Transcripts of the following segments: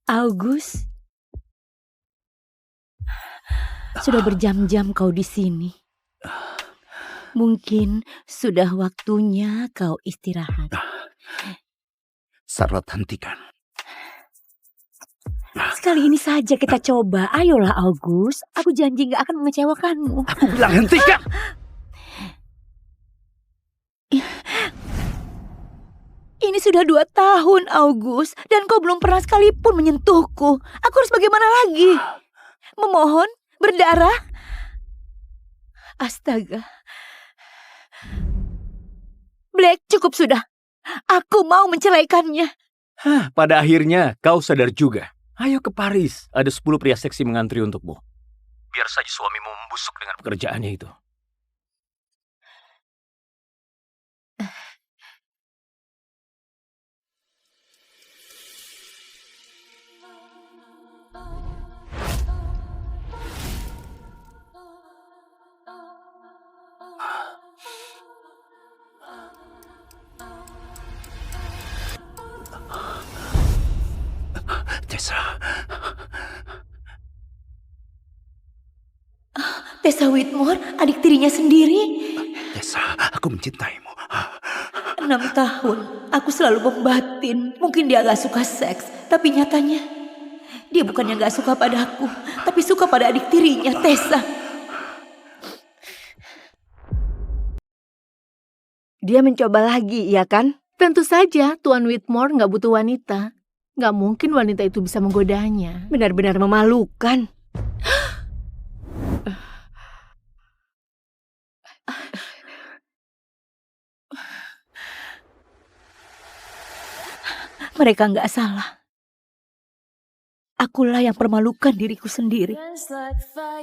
August, sudah berjam-jam kau di sini. Mungkin sudah waktunya kau istirahat. Charlotte, hentikan. Sekali ini saja kita coba. Ayolah August, aku janji gak akan mengecewakanmu. Aku bilang hentikan. Ini sudah 2 tahun August, dan kau belum pernah sekalipun menyentuhku. Aku harus bagaimana lagi? Memohon? Berdarah? Astaga. Black, cukup sudah. Aku mau menceraikannya. Pada akhirnya kau sadar juga. Ayo ke Paris, ada 10 pria seksi mengantri untukmu. Biar saja suamimu membusuk dengan pekerjaannya itu. Tessa Whitmore, adik tirinya sendiri. Tessa, aku mencintaimu. 6 tahun, aku selalu membatin. Mungkin dia gak suka seks, tapi nyatanya dia bukannya gak suka padaku, tapi suka pada adik tirinya, Tessa. Dia mencoba lagi, iya kan? Tentu saja Tuan Whitmore gak butuh wanita. Gak mungkin wanita itu bisa menggodanya. Benar-benar memalukan. Mereka gak salah. Akulah yang permalukan diriku sendiri.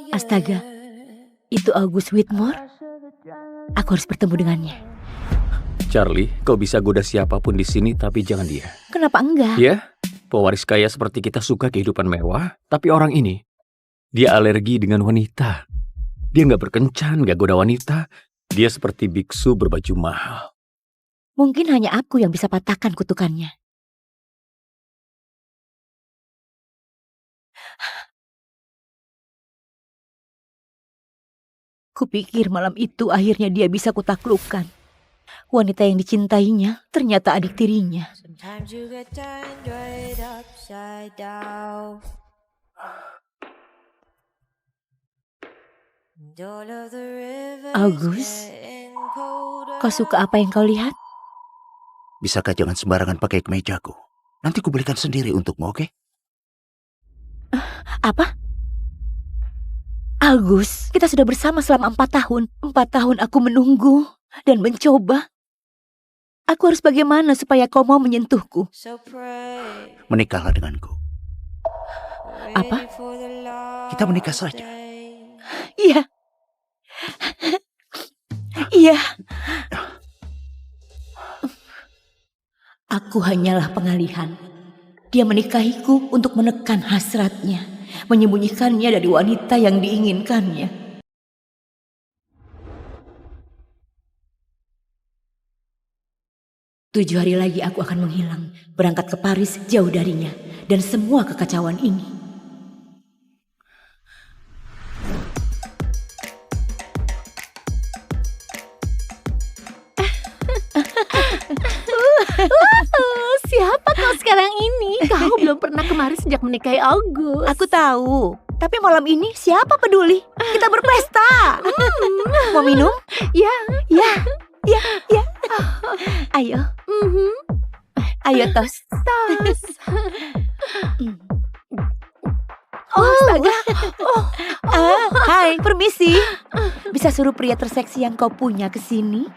Astaga, itu August Whitmore. Aku harus bertemu dengannya. Charlie, kau bisa goda siapapun di sini, tapi jangan dia. Kenapa enggak? Ya, pewaris kaya seperti kita suka kehidupan mewah, tapi orang ini, dia alergi dengan wanita. Dia nggak berkencan, nggak goda wanita. Dia seperti biksu berbaju mahal. Mungkin hanya aku yang bisa patahkan kutukannya. Kupikir malam itu akhirnya dia bisa kutaklukkan. Wanita yang dicintainya ternyata adik tirinya. August, kau suka apa yang kau lihat? Bisakah jangan sembarangan pakai kemejaku? Nanti kubelikan sendiri untukmu, oke? Apa? August, kita sudah bersama selama 4 tahun. 4 tahun aku menunggu dan mencoba. Aku harus bagaimana supaya kau mau menyentuhku? Menikahlah denganku. Apa? Kita menikah saja. Iya. Iya. Aku hanyalah pengalihan. Dia menikahiku untuk menekan hasratnya, menyembunyikannya dari wanita yang diinginkannya. 7 hari lagi aku akan menghilang, berangkat ke Paris jauh darinya, dan semua kekacauan ini. Siapa kau sekarang ini? Kau belum pernah kemari sejak menikahi August. Aku tahu, tapi malam ini siapa peduli? Kita berpesta. Mau minum? Ya. Ya. Ayo. Ayo tos. Tos. Astaga. Hai, permisi. Bisa suruh pria terseksi yang kau punya ke sini?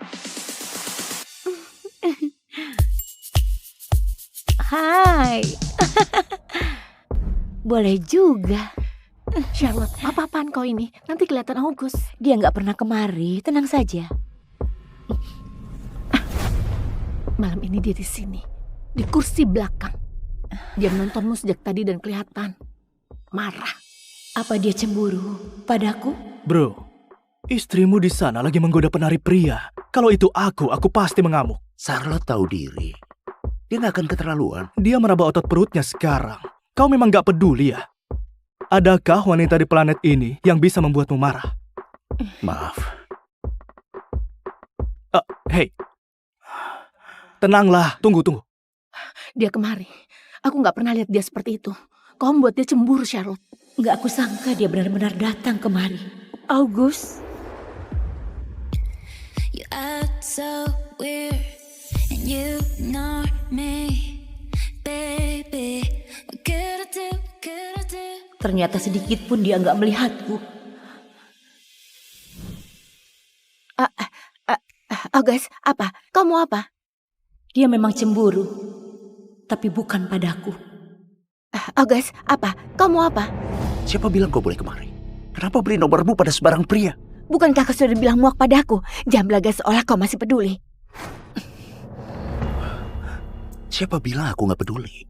Hai. Boleh juga. Charlotte, apa-apaan kau ini? Nanti kelihatan August. Dia nggak pernah kemari, tenang saja. Malam ini dia di sini, di kursi belakang. Dia menontonmu sejak tadi dan kelihatan marah. Apa dia cemburu padaku? Bro, istrimu di sana lagi menggoda penari pria. Kalau itu aku pasti mengamuk. Charlotte tahu diri. Dia nggak akan keterlaluan. Dia meraba otot perutnya sekarang. Kau memang gak peduli ya? Adakah wanita di planet ini yang bisa membuatmu marah? Maaf. Hei. Tenanglah, tunggu. Dia kemari. Aku nggak pernah lihat dia seperti itu. Kau membuat dia cemburu, Charlotte. Nggak aku sangka dia benar-benar datang kemari. August, You act so weird and you ignore me, baby. What could I do? Could I do? Ternyata sedikit pun dia nggak melihatku. August, apa? Kau mau apa? Dia memang cemburu, tapi bukan padaku. August, apa? Kau mau apa? Siapa bilang kau boleh kemari? Kenapa beri nomormu pada sembarang pria? Bukankah kau sudah bilang muak padaku? Jangan belaga seolah kau masih peduli. Siapa bilang aku gak peduli?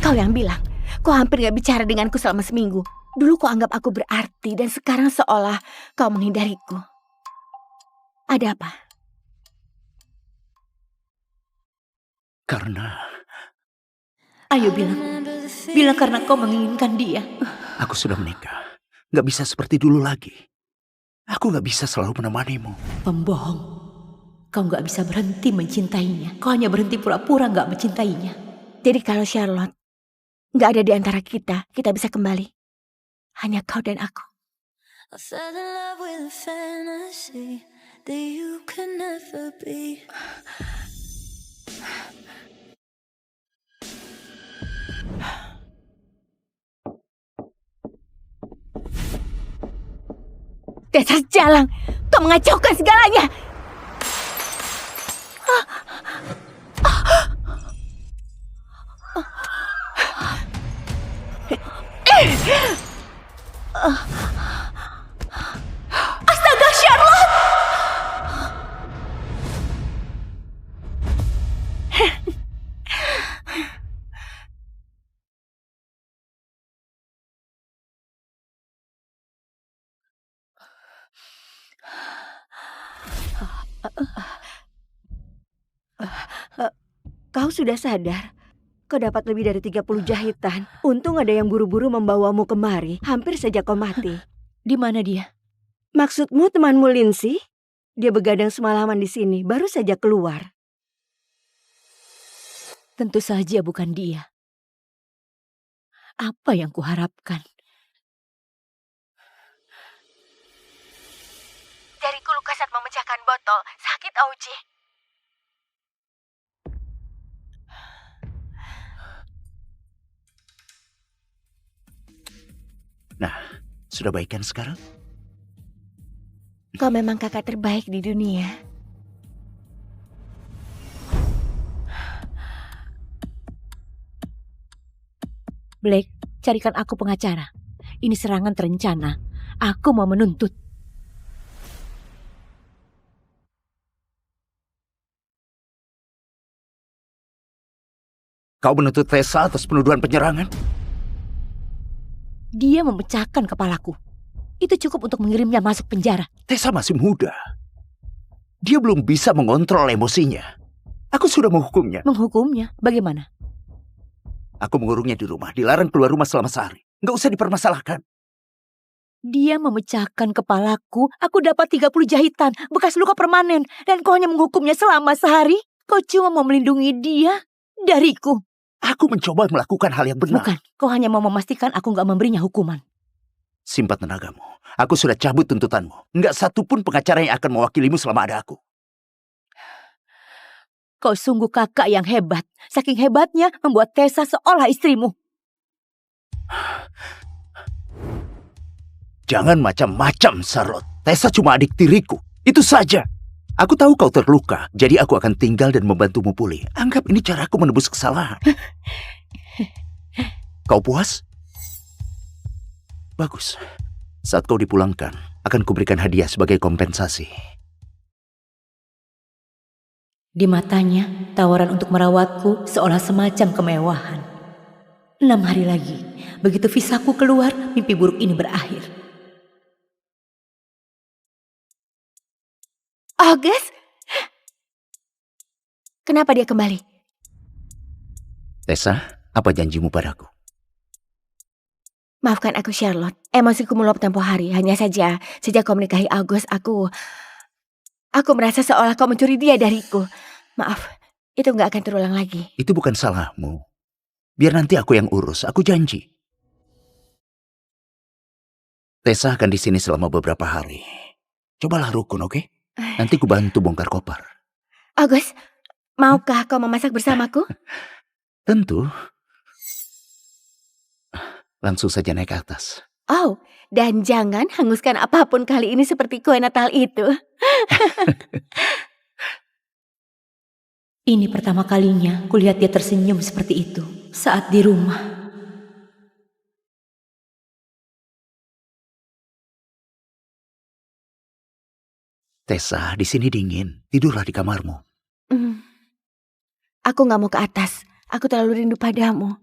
Kau yang bilang. Kau hampir gak bicara denganku selama seminggu. Dulu kau anggap aku berarti dan sekarang seolah kau menghindariku. Ada apa? Karena Ayo bilang karena kau menginginkan dia. aku sudah menikah. Gak bisa seperti dulu lagi. Aku gak bisa selalu menemanimu. Pembohong. Kau nggak bisa berhenti mencintainya. Kau hanya berhenti pura-pura nggak mencintainya. Jadi kalau Charlotte nggak ada di antara kita, kita bisa kembali. Hanya kau dan aku. I fell in love with a fantasy that you could never be. Dasar jalang, kau mengacaukan segalanya. Astaga, Charlotte! Kau sudah sadar? Kau dapat lebih dari 30 jahitan. Untung ada yang buru-buru membawamu kemari. Hampir saja kau mati. Di mana dia? Maksudmu temanmu Lindsay? Dia begadang semalaman di sini, baru saja keluar. Tentu saja bukan dia. Apa yang kuharapkan? Jariku luka saat memecahkan botol. Sakit, Auji. Nah, sudah baik kan sekarang? Kau memang kakak terbaik di dunia. Blake, carikan aku pengacara. Ini serangan terencana. Aku mau menuntut. Kau menuntut Tessa atas penuduhan penyerangan? Dia memecahkan kepalaku. Itu cukup untuk mengirimnya masuk penjara. Tessa masih muda. Dia belum bisa mengontrol emosinya. Aku sudah menghukumnya. Menghukumnya? Bagaimana? Aku mengurungnya di rumah, dilarang keluar rumah selama sehari. Nggak usah dipermasalahkan. Dia memecahkan kepalaku. Aku dapat 30 jahitan, bekas luka permanen. Dan kau hanya menghukumnya selama sehari? Kau cuma mau melindungi dia dariku. Aku mencoba melakukan hal yang benar. Bukan, kau hanya mau memastikan aku nggak memberinya hukuman. Simpan tenagamu. Aku sudah cabut tuntutanmu. Nggak satupun pengacara yang akan mewakilimu selama ada aku. Kau sungguh kakak yang hebat. Saking hebatnya membuat Tessa seolah istrimu. Jangan macam-macam, Charlotte. Tessa cuma adik tiriku. Itu saja. Aku tahu kau terluka, jadi aku akan tinggal dan membantumu pulih. Anggap ini caraku menebus kesalahan. Kau puas? Bagus. Saat kau dipulangkan, akan kuberikan hadiah sebagai kompensasi. Di matanya, tawaran untuk merawatku seolah semacam kemewahan. 6 hari lagi, begitu visaku keluar, mimpi buruk ini berakhir. August? Kenapa dia kembali? Tessa, apa janjimu padaku? Maafkan aku Charlotte, emosiku meluap tempo hari. Hanya saja, sejak kau menikahi August, aku merasa seolah kau mencuri dia dariku. Maaf, itu gak akan terulang lagi. Itu bukan salahmu. Biar nanti aku yang urus, aku janji. Tessa akan di sini selama beberapa hari. Cobalah rukun, oke? Nanti ku bantu bongkar koper. August, maukah kau memasak bersamaku? Tentu. Langsung saja naik ke atas. Oh, dan jangan hanguskan apapun kali ini seperti kue Natal itu. Ini pertama kalinya kulihat dia tersenyum seperti itu saat di rumah. Tessa, di sini dingin. Tidurlah di kamarmu. Aku gak mau ke atas. Aku terlalu rindu padamu.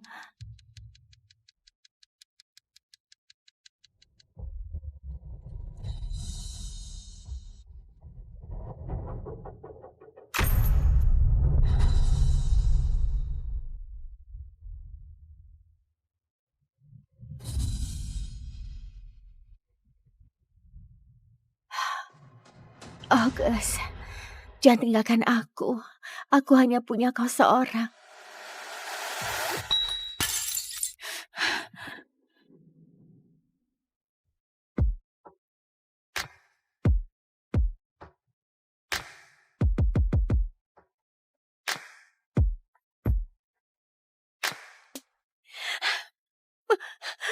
August, jangan tinggalkan aku. Aku hanya punya kau seorang.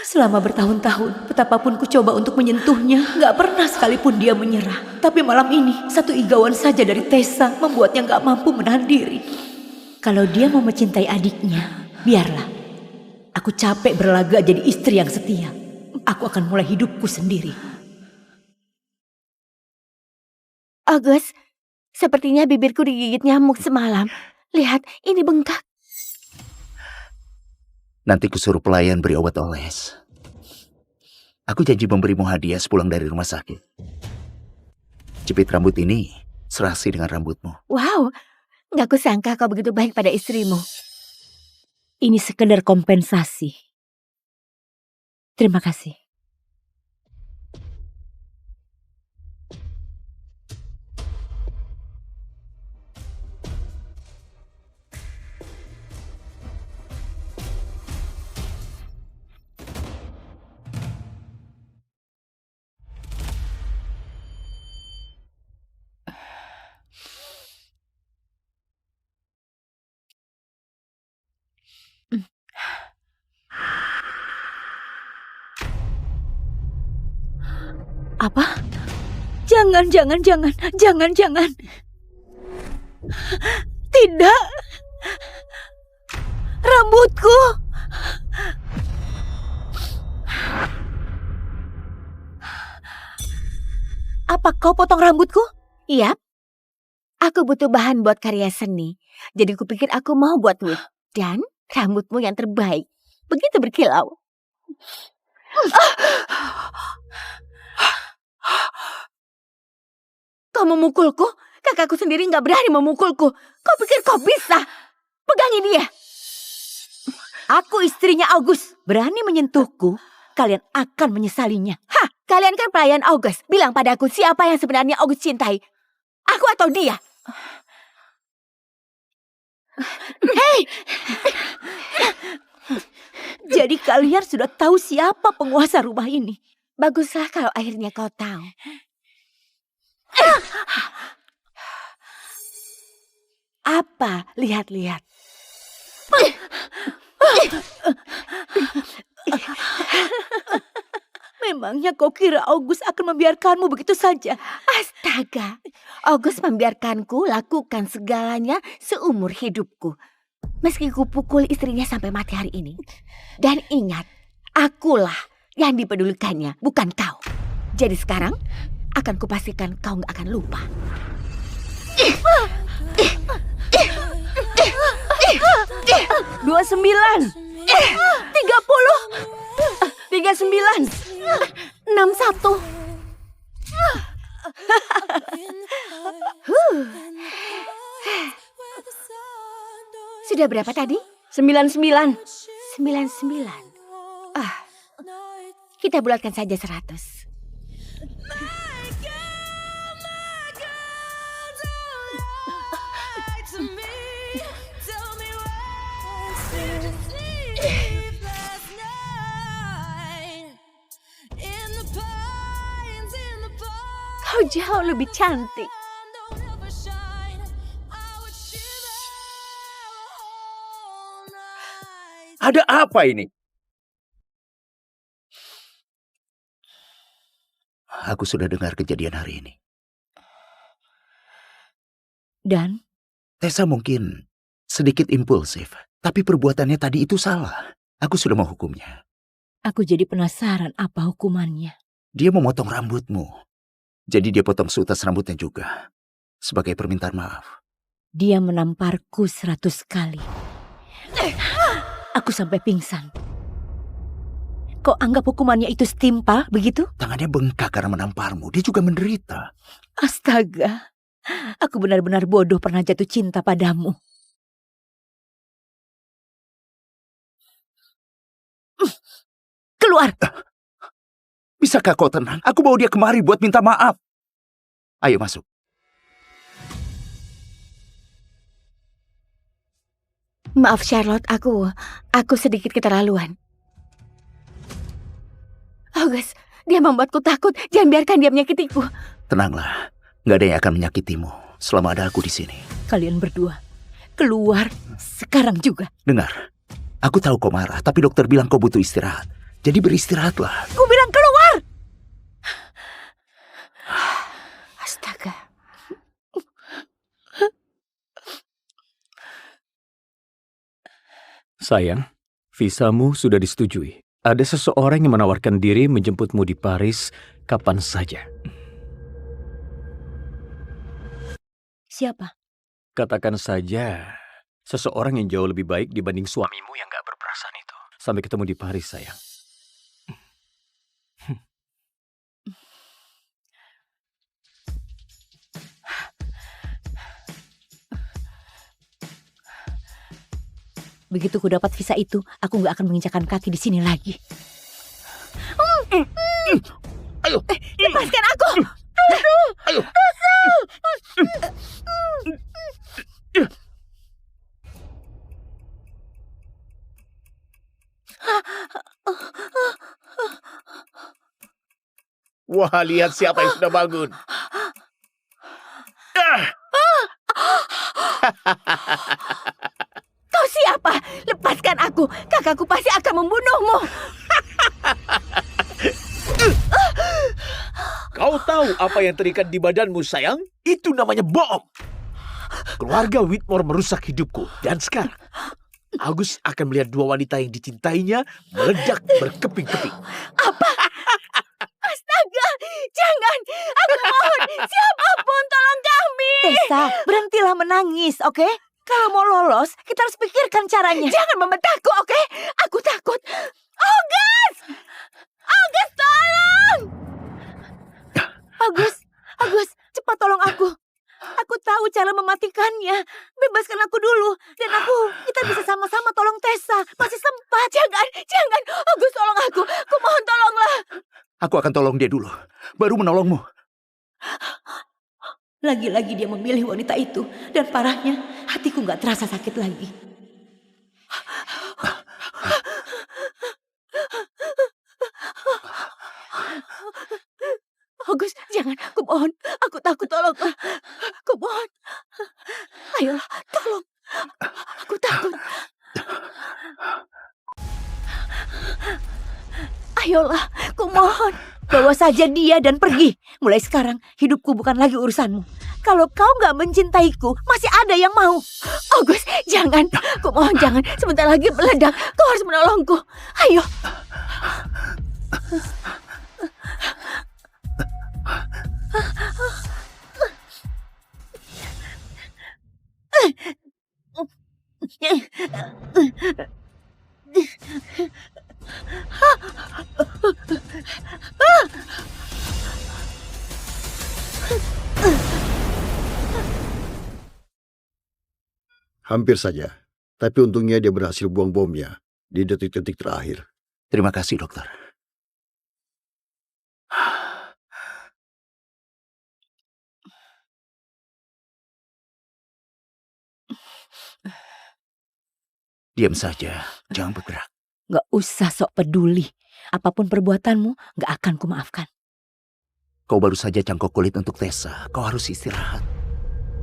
Selama bertahun-tahun, betapapun ku coba untuk menyentuhnya, gak pernah sekalipun dia menyerah. Tapi malam ini, satu igauan saja dari Tessa membuatnya gak mampu menahan diri. Kalau dia mau mencintai adiknya, biarlah. Aku capek berlaga jadi istri yang setia. Aku akan mulai hidupku sendiri. August, sepertinya bibirku digigit nyamuk semalam. Lihat, ini bengkak. Nanti kusuruh pelayan beri obat oles. Aku janji memberimu hadiah sepulang dari rumah sakit. Jepit rambut ini serasi dengan rambutmu. Wow, gak kusangka kau begitu baik pada istrimu. Ini sekedar kompensasi. Terima kasih. Apa? Jangan. Tidak. Rambutku. Apa kau potong rambutku? Iya, aku butuh bahan buat karya seni. Jadi kupikir aku mau buat wig. Dan rambutmu yang terbaik. Begitu berkilau. Kau memukulku? Kakakku sendiri gak berani memukulku. Kau pikir kau bisa? Pegangi dia. Aku istrinya August. Berani menyentuhku, kalian akan menyesalinya. Hah, kalian kan pelayan August. Bilang padaku siapa yang sebenarnya August cintai. Aku atau dia? Hei! Jadi kalian sudah tahu siapa penguasa rumah ini. Baguslah kalau akhirnya kau tahu. Apa? Lihat-lihat. Memangnya kau kira August akan membiarkanmu begitu saja? Astaga, August membiarkanku lakukan segalanya seumur hidupku. Meski kupukul istrinya sampai mati hari ini. Dan ingat, akulah yang dipedulikannya, bukan kau. Jadi sekarang, akan kupastikan kau gak akan lupa. 29, 30, 39, 61. Sudah berapa tadi? 99. 99. Kita bulatkan saja 100. Kau jauh lebih cantik. Ada apa ini? Aku sudah dengar kejadian hari ini. Dan Tessa mungkin sedikit impulsif, tapi perbuatannya tadi itu salah. Aku sudah menghukumnya. aku jadi penasaran apa hukumannya. Dia memotong rambutmu. Jadi dia potong seutas rambutnya juga. Sebagai permintaan maaf. Dia menamparku 100 kali. Aku sampai pingsan. Kau anggap hukumannya itu setimpal begitu? Tangannya bengkak karena menamparmu. Dia juga menderita. Astaga, aku benar-benar bodoh pernah jatuh cinta padamu. Keluar! Bisakah kau tenang? Aku bawa dia kemari buat minta maaf. Ayo masuk. Maaf Charlotte, aku sedikit keterlaluan. August, dia membuatku takut. Jangan biarkan dia menyakitiku. Tenanglah. Nggak ada yang akan menyakitimu selama ada aku di sini. Kalian berdua, keluar sekarang juga. Dengar, aku tahu kau marah, tapi dokter bilang kau butuh istirahat. Jadi beristirahatlah. Ku bilang keluar! Astaga. Sayang, visamu sudah disetujui. Ada seseorang yang menawarkan diri menjemputmu di Paris kapan saja. Siapa? Katakan saja, seseorang yang jauh lebih baik dibanding suamimu yang gak berperasaan itu. Sampai ketemu di Paris, sayang. Begitu ku dapat visa itu, aku gak akan menginjakan kaki di sini lagi. Ayo, Lepaskan aku! ayo. Wah, lihat siapa yang sudah bangun. Kau siapa? Lepaskan aku. Kakakku pasti akan membunuhmu. Kau tahu apa yang terikat di badanmu, sayang? Itu namanya bohong. Keluarga Whitmore merusak hidupku. Dan sekarang, August akan melihat dua wanita yang dicintainya meledak berkeping-keping. Astaga, jangan. Aku mohon, siapapun tolong kami. Tessa, berhentilah menangis, oke? Kalau mau lolos, kita harus pikirkan caranya. Jangan membentakku, oke? Aku takut. August! August, tolong! Agus, cepat tolong aku. Aku tahu cara mematikannya. Bebaskan aku dulu. Dan kita bisa sama-sama tolong Tessa. Masih sempat. Jangan. August, tolong aku. Aku mohon, tolonglah. Aku akan tolong dia dulu, baru menolongmu. Lagi-lagi dia memilih wanita itu. Dan parahnya, hatiku gak terasa sakit lagi. August, jangan. Aku mohon. Aku takut, tolong. Aku mohon. Ayolah, tolong. Aku takut. Ayolah, aku mohon. Bawa saja dia dan pergi. Mulai sekarang, hidupku bukan lagi urusanmu. Kalau kau gak mencintaiku, masih ada yang mau. August, jangan. Aku mohon, jangan. Sebentar lagi meledak. Kau harus menolongku. Ayo. Hampir saja. Tapi untungnya dia berhasil buang bomnya di detik-detik terakhir. Terima kasih, dokter. Diam saja, jangan bergerak. Gak usah sok peduli. Apapun perbuatanmu, gak akan kumaafkan. Kau baru saja cangkok kulit untuk Tessa. Kau harus istirahat.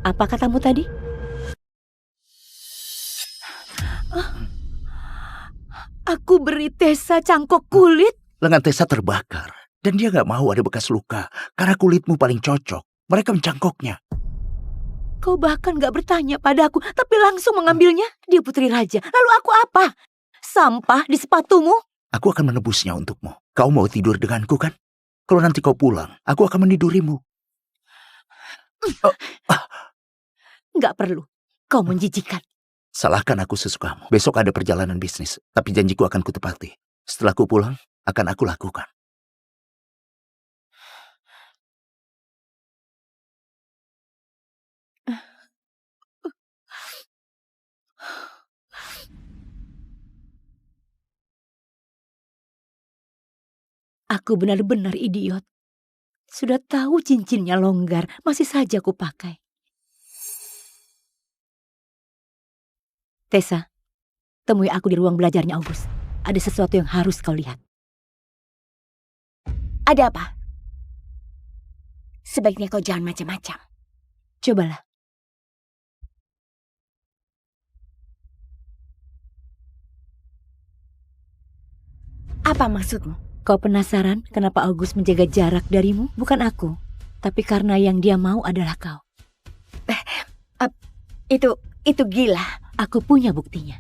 Apa katamu tadi? Aku beri Tessa cangkok kulit? Lengan Tessa terbakar. Dan dia gak mau ada bekas luka. Karena kulitmu paling cocok. Mereka mencangkoknya. Kau bahkan gak bertanya padaku, tapi langsung mengambilnya. Dia putri raja. Lalu aku apa? Sampah di sepatumu? Aku akan menebusnya untukmu. Kau mau tidur denganku kan? Kalau nanti kau pulang, aku akan menidurimu. Gak perlu. Kau menjijikan. Salahkan aku sesukamu. Besok ada perjalanan bisnis. Tapi janjiku akan kutepati. Setelah ku pulang, akan aku lakukan. Aku benar-benar idiot. Sudah tahu cincinnya longgar, masih saja ku pakai. Tessa, temui aku di ruang belajarnya August. Ada sesuatu yang harus kau lihat. Ada apa? Sebaiknya kau jangan macam-macam. Cobalah. Apa maksudmu? Kau penasaran kenapa August menjaga jarak darimu? Bukan aku, tapi karena yang dia mau adalah kau. Itu gila. Aku punya buktinya.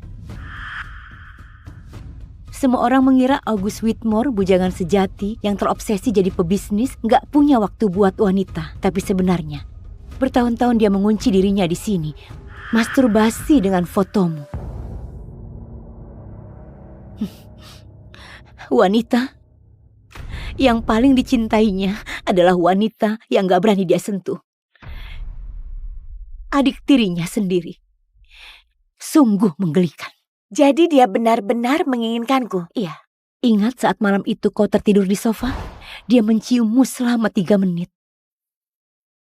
Semua orang mengira August Whitmore, bujangan sejati yang terobsesi jadi pebisnis, nggak punya waktu buat wanita. Tapi sebenarnya, bertahun-tahun dia mengunci dirinya di sini, masturbasi dengan fotomu. Wanita yang paling dicintainya adalah wanita yang gak berani dia sentuh. Adik tirinya sendiri. Sungguh menggelikan. Jadi dia benar-benar menginginkanku? Iya. Ingat saat malam itu kau tertidur di sofa? Dia menciummu selama 3 menit.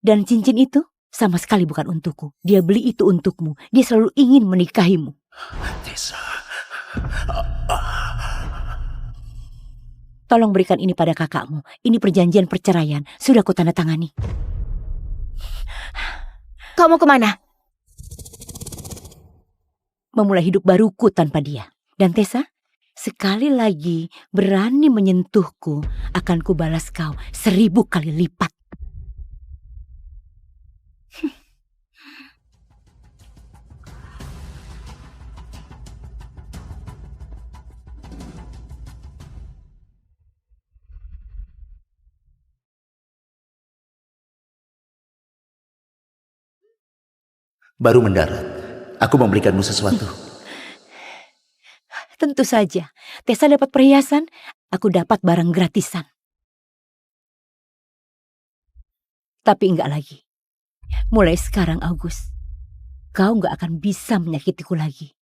Dan cincin itu sama sekali bukan untukku. Dia beli itu untukmu. Dia selalu ingin menikahimu. Tessa. Tolong berikan ini pada kakakmu. Ini perjanjian perceraian. Sudah kutandatangani. Kau mau kemana? Memulai hidup baruku tanpa dia. Dan Tessa, sekali lagi berani menyentuhku, akan kubalas kau 1000 kali lipat. Baru mendarat, aku memberikanmu sesuatu. Tentu saja, Tessa dapat perhiasan, aku dapat barang gratisan. Tapi enggak lagi. Mulai sekarang, August, kau enggak akan bisa menyakitiku lagi.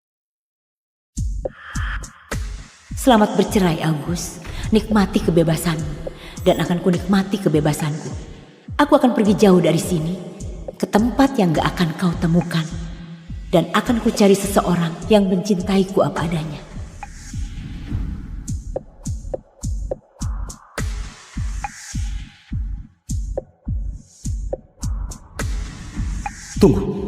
Selamat bercerai, August. Nikmati kebebasanmu, dan akan kunikmati kebebasanku. Aku akan pergi jauh dari sini, ke tempat yang gak akan kau temukan. Dan akan ku cari seseorang yang mencintaiku apa adanya. Tunggu.